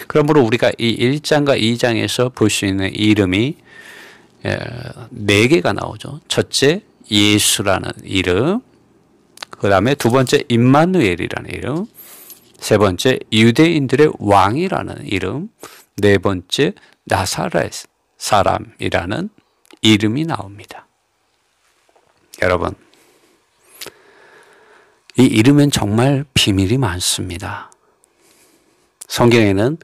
그러므로 우리가 이 1장과 2장에서 볼 수 있는 이름이 4개가 나오죠. 첫째, 예수라는 이름. 그 다음에 두 번째, 임마누엘이라는 이름. 세 번째, 유대인들의 왕이라는 이름. 네 번째, 나사렛 사람이라는 이름이 나옵니다. 여러분, 이 이름엔 정말 비밀이 많습니다. 성경에는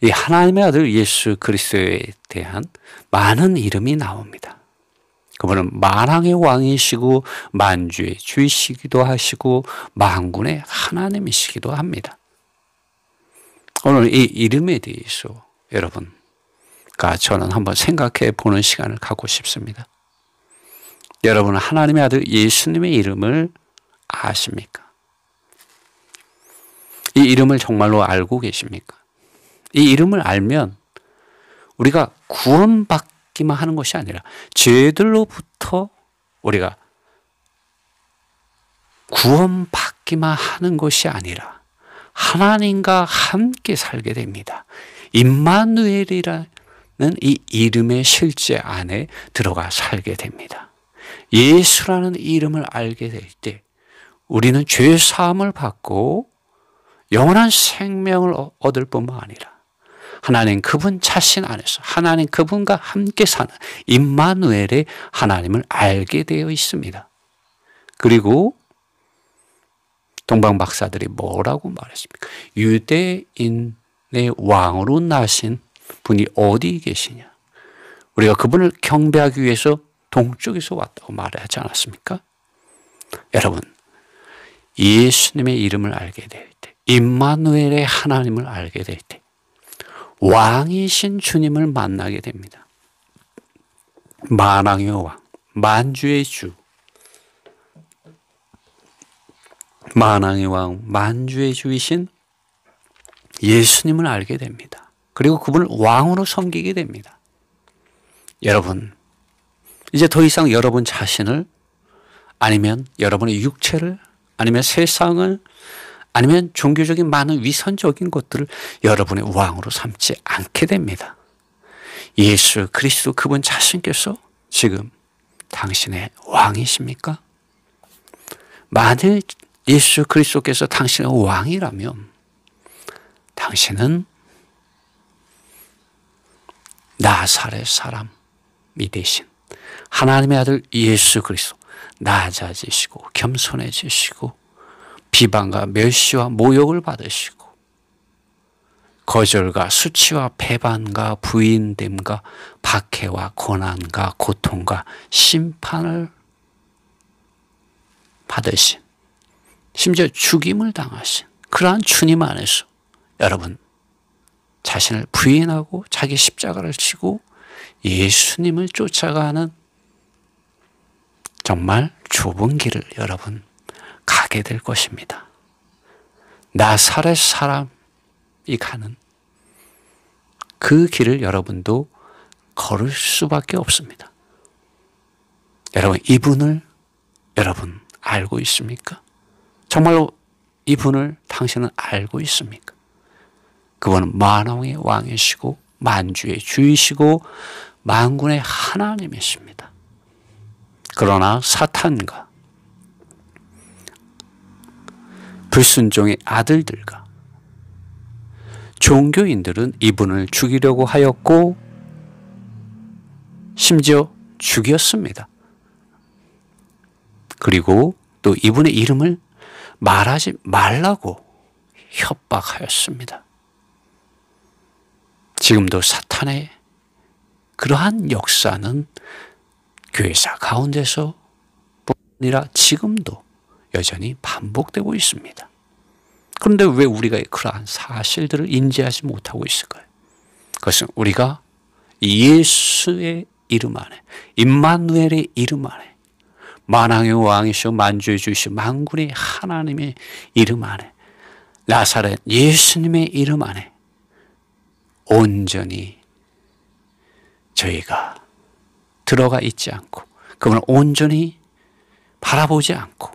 이 하나님의 아들 예수 그리스도에 대한 많은 이름이 나옵니다. 그분은 만왕의 왕이시고 만주의 주이시기도 하시고 만군의 하나님이시기도 합니다. 오늘 이 이름에 대해서 여러분과 저는 한번 생각해 보는 시간을 갖고 싶습니다. 여러분은 하나님의 아들 예수님의 이름을 아십니까? 이 이름을 정말로 알고 계십니까? 이 이름을 알면 우리가 구원받기만 하는 것이 아니라 죄들로부터 우리가 구원받기만 하는 것이 아니라 하나님과 함께 살게 됩니다. 임마누엘이라는 이 이름의 실제 안에 들어가 살게 됩니다. 예수라는 이름을 알게 될 때 우리는 죄 사함을 받고 영원한 생명을 얻을 뿐만 아니라 하나님 그분 자신 안에서 하나님 그분과 함께 사는 임마누엘의 하나님을 알게 되어 있습니다. 그리고 동방 박사들이 뭐라고 말했습니까? 유대인의 왕으로 나신 분이 어디 계시냐? 우리가 그분을 경배하기 위해서 동쪽에서 왔다고 말하지 않았습니까? 여러분, 예수님의 이름을 알게 될 때, 임마누엘의 하나님을 알게 될 때, 왕이신 주님을 만나게 됩니다. 만왕의 왕, 만주의 주, 만왕의 왕, 만주의 주이신 예수님을 알게 됩니다. 그리고 그분을 왕으로 섬기게 됩니다. 여러분, 이제 더 이상 여러분 자신을 아니면 여러분의 육체를 아니면 세상을 아니면 종교적인 많은 위선적인 것들을 여러분의 왕으로 삼지 않게 됩니다. 예수 그리스도 그분 자신께서 지금 당신의 왕이십니까? 만일 예수 그리스도께서 당신의 왕이라면 당신은 나사렛 사람이 되신 하나님의 아들 예수 그리스도 낮아지시고 겸손해지시고 비방과 멸시와 모욕을 받으시고 거절과 수치와 배반과 부인됨과 박해와 고난과 고통과 심판을 받으신 심지어 죽임을 당하신 그러한 주님 안에서 여러분 자신을 부인하고 자기 십자가를 지고 예수님을 쫓아가는 정말 좁은 길을 여러분 가게 될 것입니다. 나사렛 사람이 가는 그 길을 여러분도 걸을 수밖에 없습니다. 여러분, 이분을 여러분 알고 있습니까? 정말로 이분을 당신은 알고 있습니까? 그분은 만왕의 왕이시고 만주의 주이시고 만군의 하나님이십니다. 그러나 사탄과 불순종의 아들들과 종교인들은 이분을 죽이려고 하였고 심지어 죽였습니다. 그리고 또 이분의 이름을 말하지 말라고 협박하였습니다. 지금도 사탄의 그러한 역사는 교회사 가운데서 뿐 아니라 지금도 여전히 반복되고 있습니다. 그런데 왜 우리가 그러한 사실들을 인지하지 못하고 있을까요? 그것은 우리가 예수의 이름 안에, 임마누엘의 이름 안에, 만왕의 왕이시오 만주의 주시오 만군의 하나님의 이름 안에, 나사렛 예수님의 이름 안에 온전히 저희가 들어가 있지 않고 그분을 온전히 바라보지 않고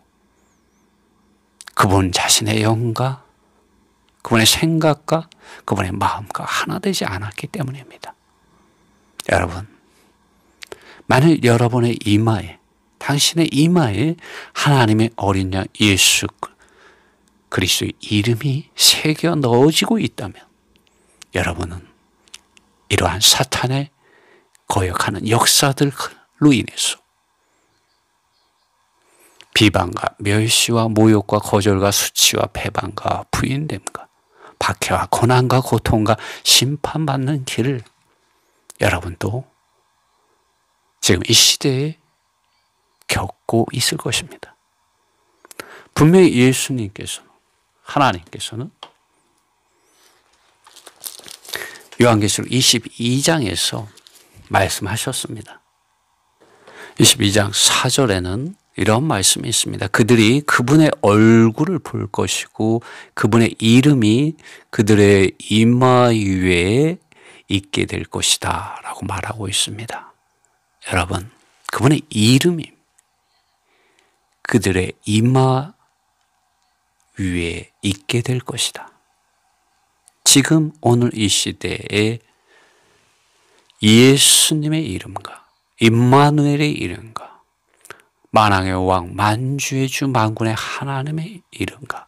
그분 자신의 영과 그분의 생각과 그분의 마음과 하나 되지 않았기 때문입니다. 여러분, 만일 여러분의 이마에, 당신의 이마에 하나님의 어린 양 예수 그리스도의 이름이 새겨 넣어지고 있다면 여러분은 이러한 사탄의 거역하는 역사들로 인해서 비방과 멸시와 모욕과 거절과 수치와 배반과 부인됨과 박해와 고난과 고통과 심판받는 길을 여러분도 지금 이 시대에 겪고 있을 것입니다. 분명히 예수님께서는, 하나님께서는 요한계시록 22장에서 말씀하셨습니다. 22장 4절에는 이런 말씀이 있습니다. 그들이 그분의 얼굴을 볼 것이고 그분의 이름이 그들의 이마 위에 있게 될 것이다 라고 말하고 있습니다. 여러분, 그분의 이름이 그들의 이마 위에 있게 될 것이다. 지금 오늘 이 시대에 예수님의 이름과 임마누엘의 이름과 만왕의 왕 만주의 주 만군의 하나님의 이름과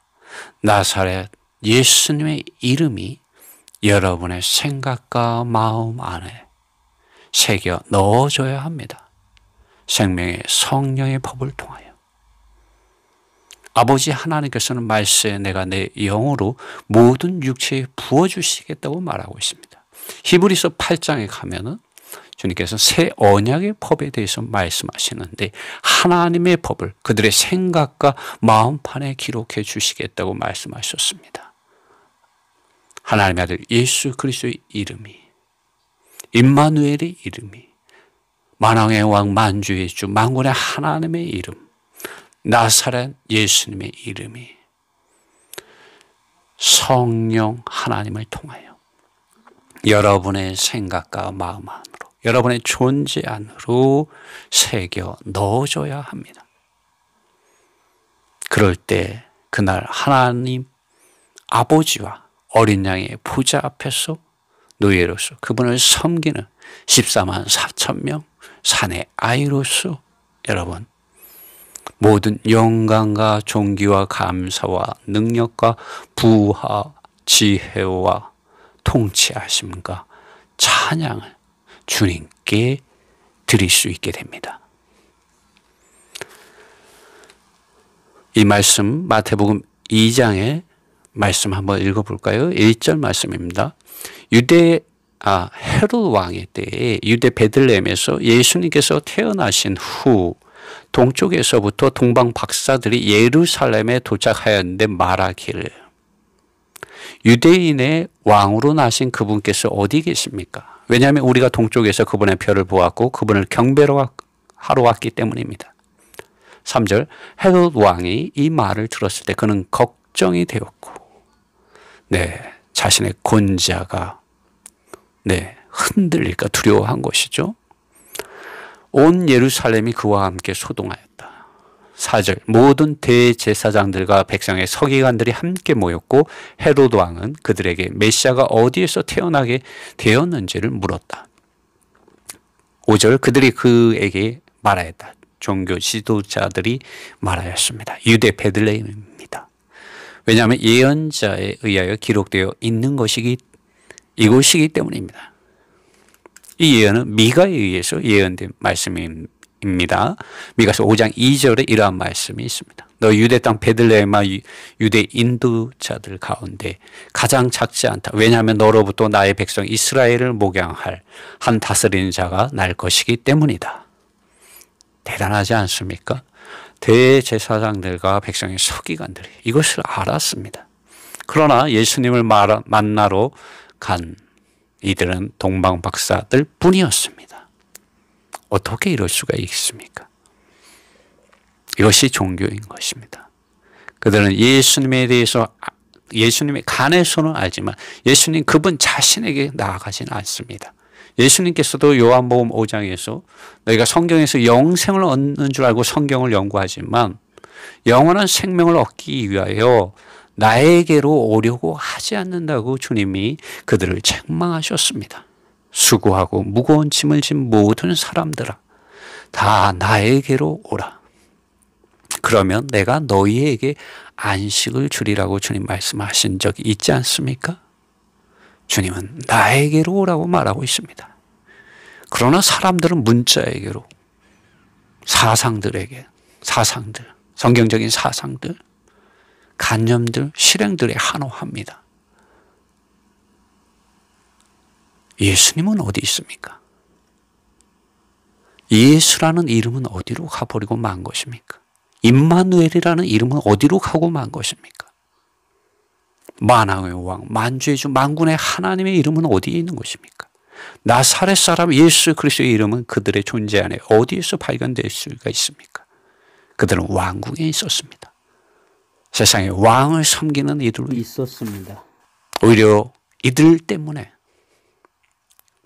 나사렛 예수님의 이름이 여러분의 생각과 마음 안에 새겨 넣어줘야 합니다. 생명의 성령의 법을 통하여. 아버지 하나님께서는 말세에 내가 내 영으로 모든 육체에 부어주시겠다고 말하고 있습니다. 히브리서 8장에 가면은 주님께서 새 언약의 법에 대해서 말씀하시는데 하나님의 법을 그들의 생각과 마음판에 기록해 주시겠다고 말씀하셨습니다. 하나님의 아들 예수 그리스도의 이름이, 임마누엘의 이름이, 만왕의 왕 만주의 주 만군의 하나님의 이름, 나사렛 예수님의 이름이 성령 하나님을 통하여 여러분의 생각과 마음 안으로, 여러분의 존재 안으로 새겨 넣어줘야 합니다. 그럴 때 그날 하나님 아버지와 어린 양의 보좌 앞에서 노예로서 그분을 섬기는 14만 4천 명 산의 아이로서 여러분 모든 영광과 존귀와 감사와 능력과 부하, 지혜와 통치하심과 찬양을 주님께 드릴 수 있게 됩니다. 이 말씀 마태복음 2장의 말씀 한번 읽어볼까요? 1절 말씀입니다. 헤롯 왕의 때에 유대 베들레헴에서 예수님께서 태어나신 후 동쪽에서부터 동방 박사들이 예루살렘에 도착하였는데 말하기를 유대인의 왕으로 나신 그분께서 어디 계십니까? 왜냐하면 우리가 동쪽에서 그분의 별을 보았고 그분을 경배로 하러 왔기 때문입니다. 3절 헤롯 왕이 이 말을 들었을 때 그는 걱정이 되었고 자신의 권자가 흔들릴까 두려워한 것이죠. 온 예루살렘이 그와 함께 소동하였다. 4절 모든 대제사장들과 백성의 서기관들이 함께 모였고 헤롯 왕은 그들에게 메시아가 어디에서 태어나게 되었는지를 물었다. 5절 그들이 그에게 말하였다. 종교 지도자들이 말하였습니다. 유대 베들레헴입니다. 왜냐하면 예언자에 의하여 기록되어 있는 것이 이곳이기 때문입니다. 이 예언은 미가에 의해서 예언된 말씀입니다. 미가서 5장 2절에 이러한 말씀이 있습니다. 너 유대 땅 베들레헴아 유대 인도자들 가운데 가장 작지 않다. 왜냐하면 너로부터 나의 백성 이스라엘을 목양할 한 다스리는 자가 날 것이기 때문이다. 대단하지 않습니까? 대제사장들과 백성의 서기관들이 이것을 알았습니다. 그러나 예수님을 만나러 간 이들은 동방 박사들 뿐이었습니다. 어떻게 이럴 수가 있습니까? 이것이 종교인 것입니다. 그들은 예수님에 대해서 예수님의 간에서는 알지만 예수님 그분 자신에게 나아가지는 않습니다. 예수님께서도 요한복음 5장에서 너희가 성경에서 영생을 얻는 줄 알고 성경을 연구하지만 영원한 생명을 얻기 위하여 나에게로 오려고 하지 않는다고 주님이 그들을 책망하셨습니다. 수고하고 무거운 짐을 진 모든 사람들아, 다 나에게로 오라. 그러면 내가 너희에게 안식을 주리라고 주님 말씀하신 적이 있지 않습니까? 주님은 나에게로 오라고 말하고 있습니다. 그러나 사람들은 문자에게로, 사상들에게, 사상들, 성경적인 사상들, 관념들, 실행들에 한호합니다. 예수님은 어디 있습니까? 예수라는 이름은 어디로 가버리고 만 것입니까? 임마누엘이라는 이름은 어디로 가고 만 것입니까? 만왕의 왕, 만주의 주, 만군의 하나님의 이름은 어디에 있는 것입니까? 나사렛 사람 예수 그리스도의 이름은 그들의 존재 안에 어디에서 발견될 수가 있습니까? 그들은 왕궁에 있었습니다. 세상에 왕을 섬기는 이들도 있었습니다. 오히려 이들 때문에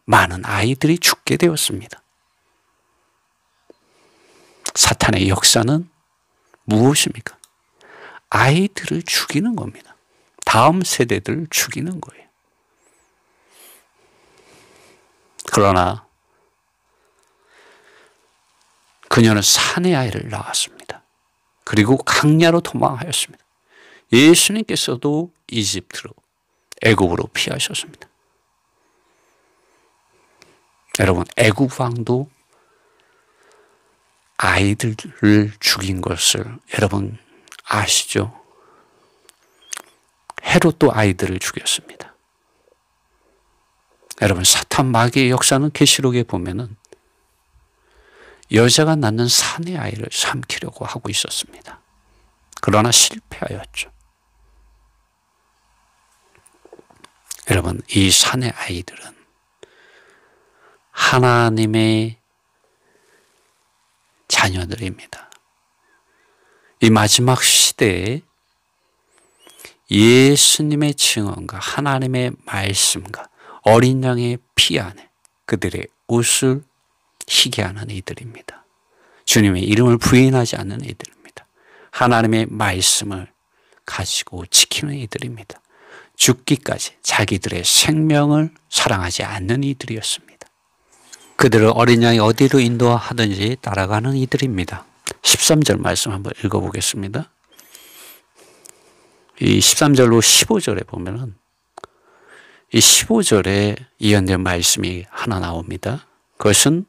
많은 아이들이 죽게 되었습니다. 사탄의 역사는 무엇입니까? 아이들을 죽이는 겁니다. 다음 세대들을 죽이는 거예요. 그러나 그녀는 사내 아이를 낳았습니다. 그리고 강야로 도망하였습니다. 예수님께서도 이집트로, 애굽으로 피하셨습니다. 여러분, 애굽 왕도 아이들을 죽인 것을 여러분 아시죠? 헤롯도 아이들을 죽였습니다. 여러분, 사탄 마귀의 역사는 계시록에 보면은 여자가 낳는 사내 아이를 삼키려고 하고 있었습니다. 그러나 실패하였죠. 여러분, 이 사내 아이들은 하나님의 자녀들입니다. 이 마지막 시대에 예수님의 증언과 하나님의 말씀과 어린 양의 피 안에 그들의 옷을 희게 하는 이들입니다. 주님의 이름을 부인하지 않는 이들입니다. 하나님의 말씀을 가지고 지키는 이들입니다. 죽기까지 자기들의 생명을 사랑하지 않는 이들이었습니다. 그들을 어린 양이 어디로 인도하든지 따라가는 이들입니다. 13절 말씀 한번 읽어보겠습니다. 이 13절로 15절에 보면은 이 15절에 예언된 말씀이 하나 나옵니다. 그것은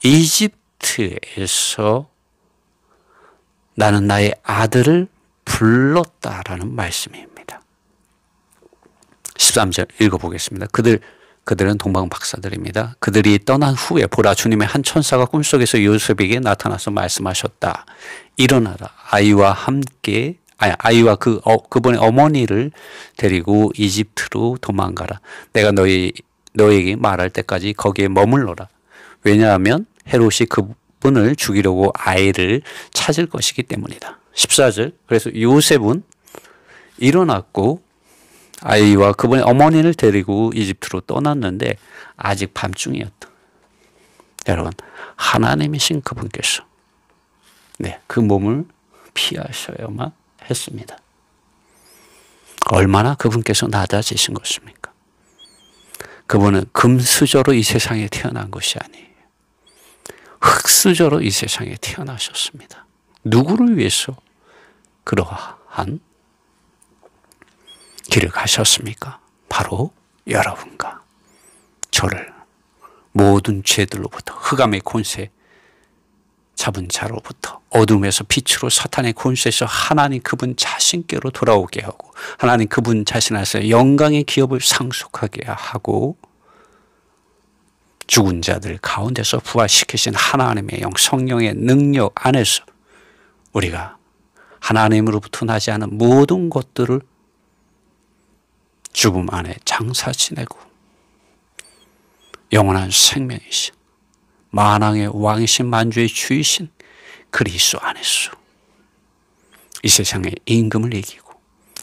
이집트에서 나는 나의 아들을 불렀다라는 말씀입니다. 13절 읽어보겠습니다. 그들은 동방 박사들입니다. 그들이 떠난 후에 보라, 주님의 한 천사가 꿈속에서 요셉에게 나타나서 말씀하셨다. 일어나라, 아이와 그분의 어머니를 데리고 이집트로 도망가라. 내가 너에게 말할 때까지 거기에 머물러라. 왜냐하면 헤롯이 그분을 죽이려고 아이를 찾을 것이기 때문이다. 14절, 그래서 요셉은 일어났고 아이와 그분의 어머니를 데리고 이집트로 떠났는데 아직 밤중이었다. 여러분, 하나님이신 그분께서 그 몸을 피하셔야만 했습니다. 얼마나 그분께서 낮아지신 것입니까? 그분은 금수저로 이 세상에 태어난 것이 아니에요. 흙수저로 이 세상에 태어나셨습니다. 누구를 위해서 그러한 길을 가셨습니까? 바로 여러분과 저를 모든 죄들로부터, 흑암의 권세 잡은 자로부터, 어둠에서 빛으로 사탄의 권세에서 하나님 그분 자신께로 돌아오게 하고, 하나님 그분 자신에서 영광의 기업을 상속하게 하고, 죽은 자들 가운데서 부활시키신 하나님의 영, 성령의 능력 안에서 우리가 하나님으로부터 나지 않은 모든 것들을 죽음 안에 장사 지내고 영원한 생명이신 만왕의 왕이신 만주의 주이신 그리스도 안에서 이 세상의 임금을 이기고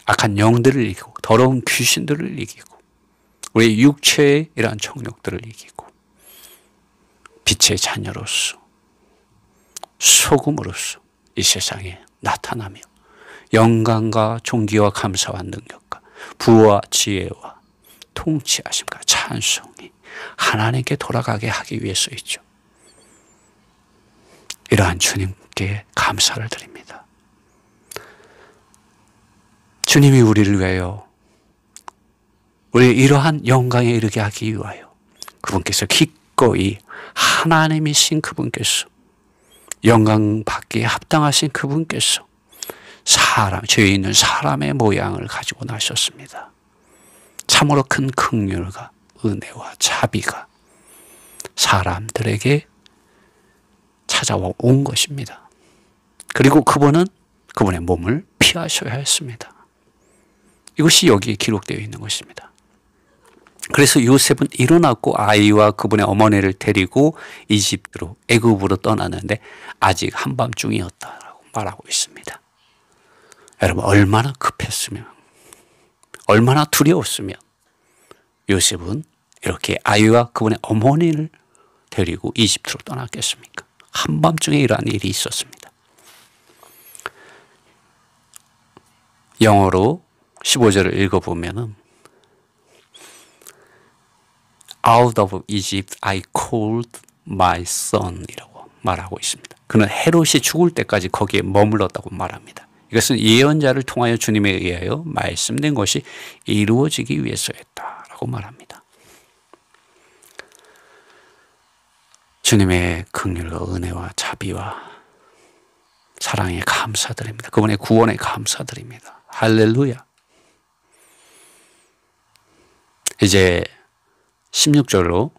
악한 영들을 이기고 더러운 귀신들을 이기고 우리 육체의 이러한 정욕들을 이기고 빛의 자녀로서 소금으로서 이 세상에 나타나며 영광과 존귀와 감사와 능력과 부와 지혜와 통치하심과 찬송이 하나님께 돌아가게 하기 위해서이죠. 이러한 주님께 감사를 드립니다. 주님이 우리를 위하여 우리 이러한 영광에 이르게 하기 위하여 그분께서 기꺼이 하나님이신 그분께서 영광 받기에 합당하신 그분께서 죄 있는 사람의 모양을 가지고 나셨습니다. 참으로 큰 긍휼과 은혜와 자비가 사람들에게 찾아와 온 것입니다. 그리고 그분은 그분의 몸을 피하셔야 했습니다. 이것이 여기에 기록되어 있는 것입니다. 그래서 요셉은 일어났고 아이와 그분의 어머니를 데리고 이집트로 애굽으로 떠났는데 아직 한밤중이었다라고 말하고 있습니다. 여러분 얼마나 급했으면 얼마나 두려웠으면 요셉은 이렇게 아이와 그분의 어머니를 데리고 이집트로 떠났겠습니까? 한밤중에 이러한 일이 있었습니다. 영어로 15절을 읽어보면은 Out of Egypt I called my son 이라고 말하고 있습니다. 그는 헤롯이 죽을 때까지 거기에 머물렀다고 말합니다. 이것은 예언자를 통하여 주님에 의하여 말씀된 것이 이루어지기 위해서였다라고 말합니다. 주님의 긍휼과 은혜와 자비와 사랑에 감사드립니다. 그분의 구원에 감사드립니다. 할렐루야. 이제 16절로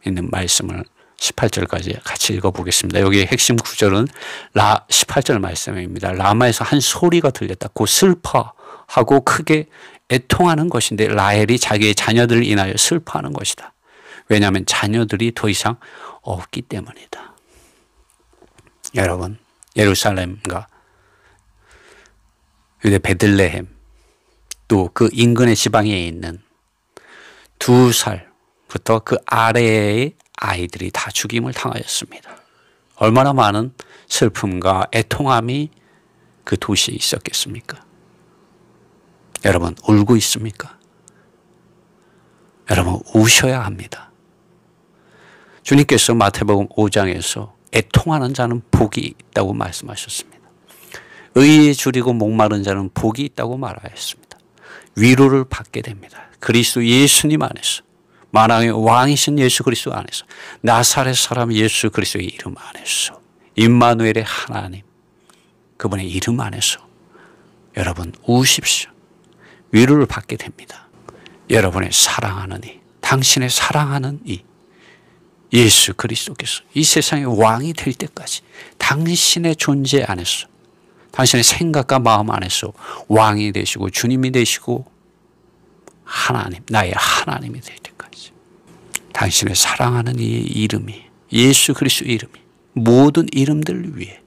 있는 말씀을 18절까지 같이 읽어보겠습니다. 여기에 핵심 구절은 18절 말씀입니다. 라마에서 한 소리가 들렸다. 곧 슬퍼하고 크게 애통하는 것인데 라헬이 자기의 자녀들을 인하여 슬퍼하는 것이다. 왜냐하면 자녀들이 더 이상 없기 때문이다. 여러분 예루살렘과 유대 베들레헴 또 그 인근의 지방에 있는 2살부터 그 아래의 아이들이 다 죽임을 당하였습니다. 얼마나 많은 슬픔과 애통함이 그 도시에 있었겠습니까? 여러분 울고 있습니까? 여러분 우셔야 합니다. 주님께서 마태복음 5장에서 애통하는 자는 복이 있다고 말씀하셨습니다. 의에 줄이고 목마른 자는 복이 있다고 말하였습니다. 위로를 받게 됩니다. 그리스도 예수님 안에서 만왕의 왕이신 예수 그리스도 안에서 나사렛 사람 예수 그리스도의 이름 안에서 임마누엘의 하나님 그분의 이름 안에서 여러분 우십시오. 위로를 받게 됩니다. 여러분의 사랑하는 이 당신의 사랑하는 이 예수 그리스도께서 이 세상의 왕이 될 때까지 당신의 존재 안에서 당신의 생각과 마음 안에서 왕이 되시고 주님이 되시고 하나님, 나의 하나님이 될 때까지 당신의 사랑하는 이의 이름이 예수 그리스도의 이름이 모든 이름들 위에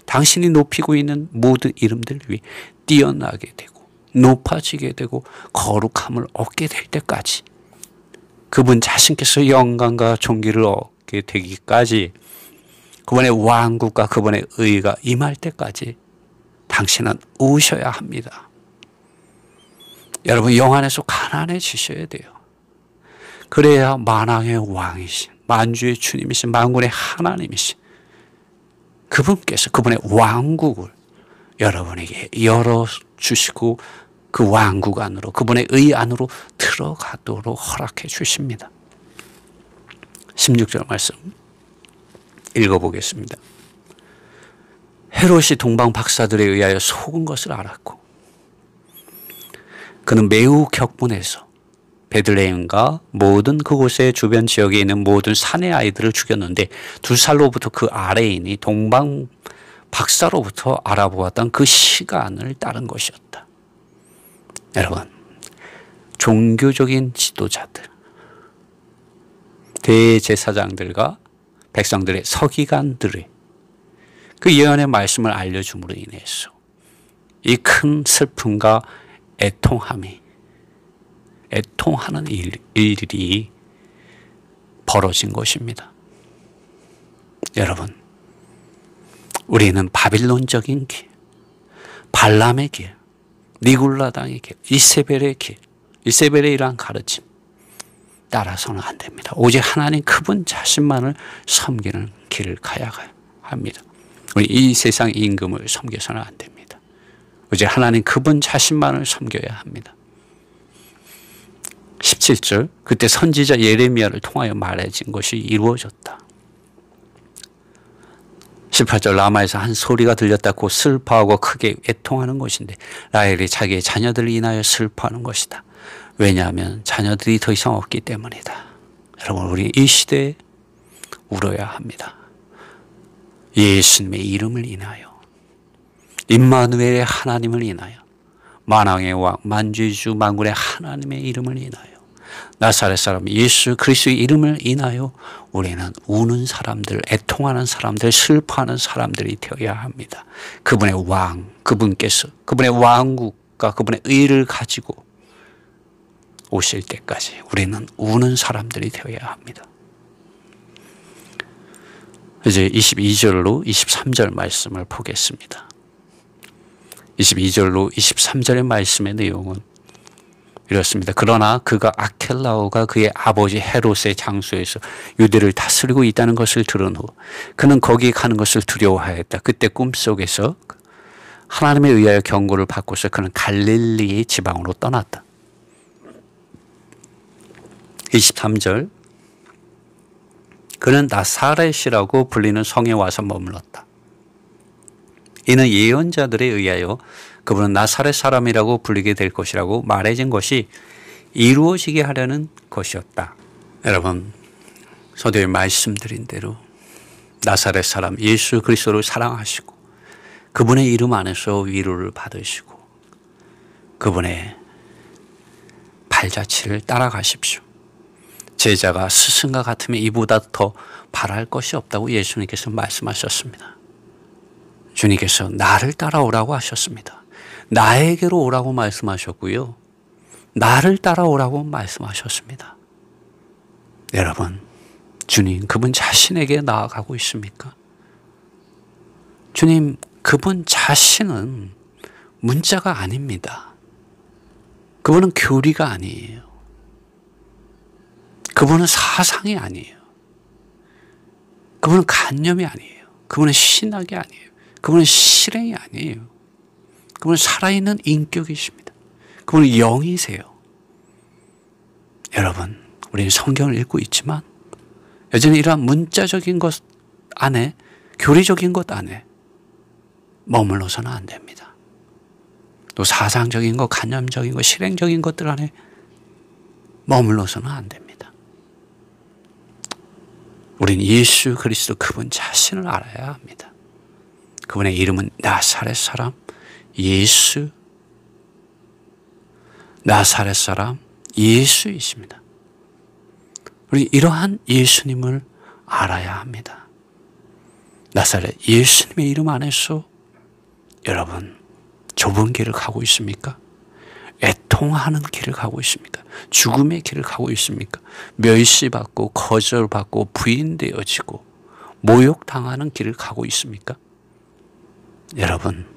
당신이 높이고 있는 모든 이름들 위에 뛰어나게 되고 높아지게 되고 거룩함을 얻게 될 때까지 그분 자신께서 영광과 존귀를 얻게 되기까지 그분의 왕국과 그분의 의가 임할 때까지 당신은 우셔야 합니다. 여러분 영 안에서 가난해지셔야 돼요. 그래야 만왕의 왕이신 만주의 주님이신 만군의 하나님이신 그분께서 그분의 왕국을 여러분에게 열어주시고 그 왕국 안으로 그분의 의 안으로 들어가도록 허락해 주십니다. 16절 말씀 읽어보겠습니다. 헤롯이 동방 박사들에 의하여 속은 것을 알았고 그는 매우 격분해서 베들레헴과 모든 그곳의 주변 지역에 있는 모든 산의 아이들을 죽였는데 2살로부터 그 아래인이 동방 박사로부터 알아보았던 그 시간을 따른 것이었다. 여러분 종교적인 지도자들 대제사장들과 백성들의 서기관들의 그 예언의 말씀을 알려줌으로 인해서 이 큰 슬픔과 애통하는 일들이 벌어진 것입니다. 여러분 우리는 바빌론적인 길, 발람의 길, 니굴라당의 길, 이세벨의 길, 이세벨의 이러한 가르침 따라서는 안 됩니다. 오직 하나님 그분 자신만을 섬기는 길을 가야 합니다. 우리 이 세상 임금을 섬겨서는 안 됩니다. 오직 하나님 그분 자신만을 섬겨야 합니다. 17절, 그때 선지자 예레미야를 통하여 말해진 것이 이루어졌다. 18절, 라마에서 한 소리가 들렸다. 곧 슬퍼하고 크게 애통하는 것인데 라헬이 자기의 자녀들을 인하여 슬퍼하는 것이다. 왜냐하면 자녀들이 더 이상 없기 때문이다. 여러분, 우리 이 시대에 울어야 합니다. 예수님의 이름을 인하여, 임마누엘의 하나님을 인하여, 만왕의 왕 만주의 주 만군의 하나님의 이름을 인하여, 나사렛 사람 예수 그리스도의 이름을 인하여 우리는 우는 사람들, 애통하는 사람들, 슬퍼하는 사람들이 되어야 합니다. 그분의 왕, 그분께서 그분의 왕국과 그분의 의를 가지고 오실 때까지 우리는 우는 사람들이 되어야 합니다. 이제 22절로 23절 말씀을 보겠습니다. 22절로 23절의 말씀의 내용은 이렇습니다. 그러나 그가 아켈라오가 그의 아버지 헤롯의 장소에서 유대를 다스리고 있다는 것을 들은 후 그는 거기에 가는 것을 두려워하였다. 그때 꿈속에서 하나님에 의하여 경고를 받고서 그는 갈릴리의 지방으로 떠났다. 23절, 그는 나사렛이라고 불리는 성에 와서 머물렀다. 이는 예언자들에 의하여 그분은 나사렛 사람이라고 불리게 될 것이라고 말해진 것이 이루어지게 하려는 것이었다. 여러분, 서두에 말씀드린 대로 나사렛 사람 예수 그리스도를 사랑하시고 그분의 이름 안에서 위로를 받으시고 그분의 발자취를 따라가십시오. 제자가 스승과 같으면 이보다 더 바랄 것이 없다고 예수님께서 말씀하셨습니다. 주님께서 나를 따라오라고 하셨습니다. 나에게로 오라고 말씀하셨고요. 나를 따라오라고 말씀하셨습니다. 여러분, 주님 그분 자신에게 나아가고 있습니까? 주님 그분 자신은 문자가 아닙니다. 그분은 교리가 아니에요. 그분은 사상이 아니에요. 그분은 관념이 아니에요. 그분은 신학이 아니에요. 그분은 실행이 아니에요. 그분은 살아있는 인격이십니다. 그분은 영이세요. 여러분, 우리는 성경을 읽고 있지만 여전히 이러한 문자적인 것 안에, 교리적인 것 안에 머물러서는 안 됩니다. 또 사상적인 것, 관념적인 것, 실행적인 것들 안에 머물러서는 안 됩니다. 우리는 예수 그리스도 그분 자신을 알아야 합니다. 그분의 이름은 나사렛 사람 예수, 나사렛 사람 예수이십니다. 우리 이러한 예수님을 알아야 합니다. 나사렛 예수님의 이름 안에서 여러분 좁은 길을 가고 있습니까? 애통하는 길을 가고 있습니까? 죽음의 길을 가고 있습니까? 멸시받고 거절받고 부인되어지고 모욕당하는 길을 가고 있습니까? 여러분,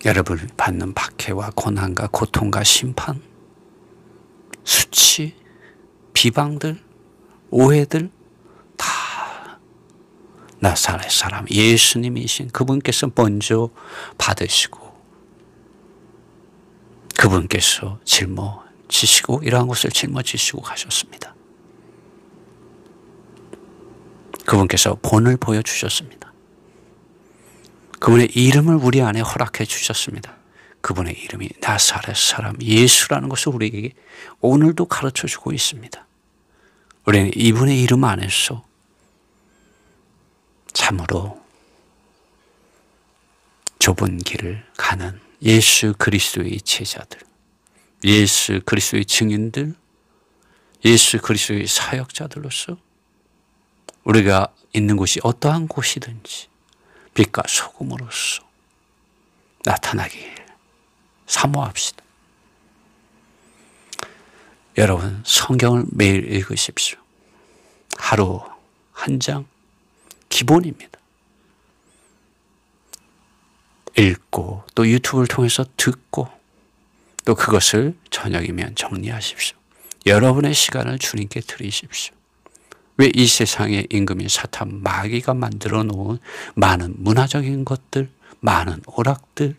여러분을 받는 박해와 고난과 고통과 심판, 수치, 비방들, 오해들 다 나사렛 사람 예수님이신 그분께서 먼저 받으시고 그분께서 짊어지시고 이러한 것을 짊어지시고 가셨습니다. 그분께서 본을 보여주셨습니다. 그분의 이름을 우리 안에 허락해 주셨습니다. 그분의 이름이 나사렛 사람 예수라는 것을 우리에게 오늘도 가르쳐 주고 있습니다. 우리는 이분의 이름 안에서 참으로 좁은 길을 가는 예수 그리스도의 제자들, 예수 그리스도의 증인들, 예수 그리스도의 사역자들로서 우리가 있는 곳이 어떠한 곳이든지 빛과 소금으로서 나타나길 사모합시다. 여러분, 성경을 매일 읽으십시오. 하루 한 장 기본입니다. 읽고 또 유튜브를 통해서 듣고 또 그것을 저녁이면 정리하십시오. 여러분의 시간을 주님께 드리십시오. 왜 이 세상의 임금인 사탄 마귀가 만들어 놓은 많은 문화적인 것들, 많은 오락들,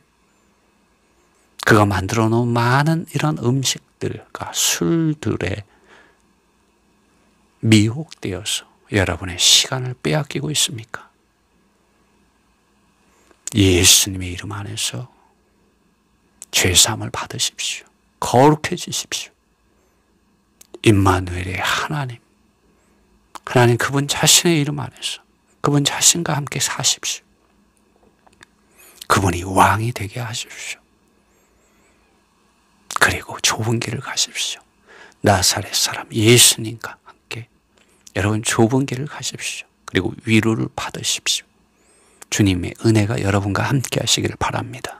그가 만들어 놓은 많은 이런 음식들과 술들에 미혹되어서 여러분의 시간을 빼앗기고 있습니까? 예수님의 이름 안에서 죄사함을 받으십시오. 거룩해지십시오. 임마누엘의 하나님 그분 자신의 이름 안에서 그분 자신과 함께 사십시오. 그분이 왕이 되게 하십시오. 그리고 좁은 길을 가십시오. 나사렛 사람 예수님과 함께 여러분 좁은 길을 가십시오. 그리고 위로를 받으십시오. 주님의 은혜가 여러분과 함께 하시기를 바랍니다.